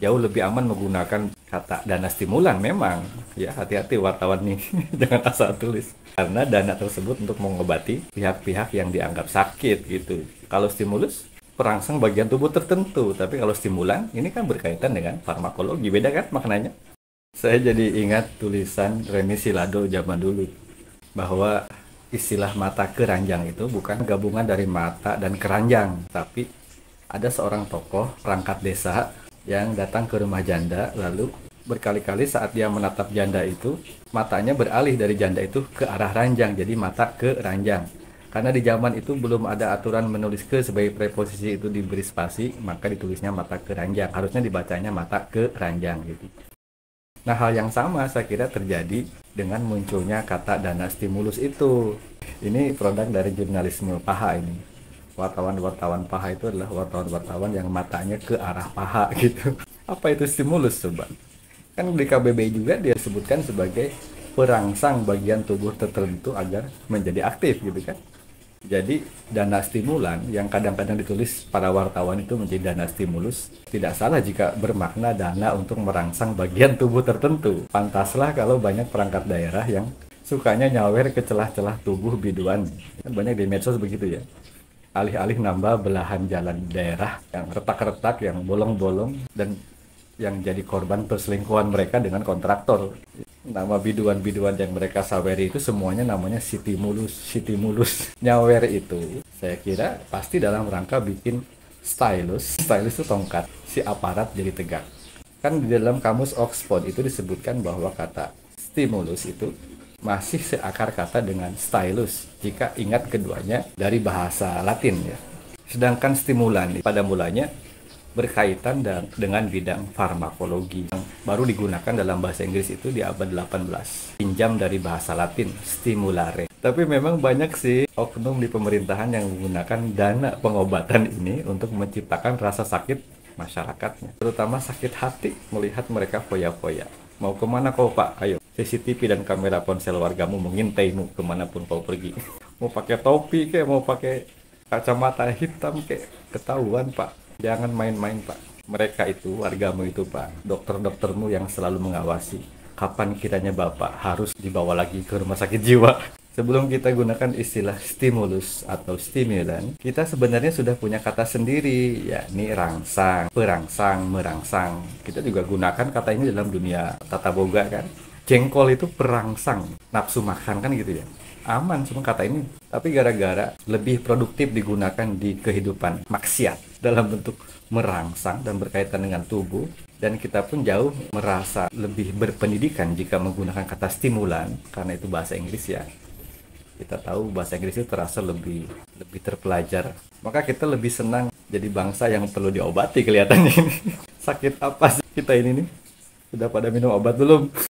jauh lebih aman menggunakan kata dana stimulan memang. Ya, hati-hati wartawan nih, jangan asal tulis. Karena dana tersebut untuk mengobati pihak-pihak yang dianggap sakit gitu. Kalau stimulus, perangsang bagian tubuh tertentu. Tapi kalau stimulan, ini kan berkaitan dengan farmakologi. Beda kan maknanya? Saya jadi ingat tulisan Remi Silado zaman dulu. Bahwa istilah mata keranjang itu bukan gabungan dari mata dan keranjang. Tapi ada seorang tokoh perangkat desa yang datang ke rumah janda, lalu berkali-kali saat dia menatap janda itu, matanya beralih dari janda itu ke arah ranjang, jadi mata ke ranjang. Karena di zaman itu belum ada aturan menulis ke sebagai preposisi itu diberi spasi, maka ditulisnya mata ke ranjang. Harusnya dibacanya mata ke ranjang gitu. Nah, hal yang sama saya kira terjadi dengan munculnya kata dana stimulus itu. Ini produk dari jurnalisme paha ini. Wartawan-wartawan paha itu adalah wartawan-wartawan yang matanya ke arah paha gitu. Apa itu stimulus coba? Kan di KBBI juga dia sebutkan sebagai perangsang bagian tubuh tertentu agar menjadi aktif gitu kan. Jadi dana stimulan yang kadang-kadang ditulis para wartawan itu menjadi dana stimulus, tidak salah jika bermakna dana untuk merangsang bagian tubuh tertentu. Pantaslah kalau banyak perangkat daerah yang sukanya nyawer ke celah-celah tubuh biduan. Kan banyak di medsos begitu ya. Alih-alih nambah belahan jalan daerah yang retak-retak, yang bolong-bolong, dan yang jadi korban perselingkuhan mereka dengan kontraktor. Nama biduan-biduan yang mereka saweri itu semuanya namanya City Mulus. Nyawer itu saya kira pasti dalam rangka bikin stylus. Stylus itu tongkat, si aparat jadi tegak. Kan di dalam kamus Oxford itu disebutkan bahwa kata stimulus itu masih seakar kata dengan stylus jika ingat keduanya dari bahasa Latin ya. Sedangkan stimulan pada mulanya berkaitan dengan bidang farmakologi yang baru digunakan dalam bahasa Inggris itu di abad 18. Pinjam dari bahasa Latin, stimulare. Tapi memang banyak sih oknum di pemerintahan yang menggunakan dana pengobatan ini untuk menciptakan rasa sakit masyarakatnya. Terutama sakit hati melihat mereka foya-foya. Mau kemana kau pak? Ayo, CCTV dan kamera ponsel wargamu mengintaimu kemanapun kau pergi. Mau pakai topi kayak mau pakai kacamata hitam kayak ketahuan pak. Jangan main-main pak. Mereka itu, wargamu itu pak, dokter-doktermu yang selalu mengawasi. Kapan kiranya bapak harus dibawa lagi ke rumah sakit jiwa? Sebelum kita gunakan istilah stimulus atau stimulan, kita sebenarnya sudah punya kata sendiri, yakni rangsang, perangsang, merangsang. Kita juga gunakan kata ini dalam dunia tata boga kan. Jengkol itu perangsang, nafsu makan kan gitu ya. Aman semua kata ini, tapi gara-gara lebih produktif digunakan di kehidupan maksiat dalam bentuk merangsang dan berkaitan dengan tubuh, dan kita pun jauh merasa lebih berpendidikan jika menggunakan kata stimulan karena itu bahasa Inggris ya. Kita tahu bahasa Inggris itu terasa lebih terpelajar, maka kita lebih senang jadi bangsa yang perlu diobati kelihatannya ini. Sakit apa sih kita ini nih? Sudah pada minum obat belum?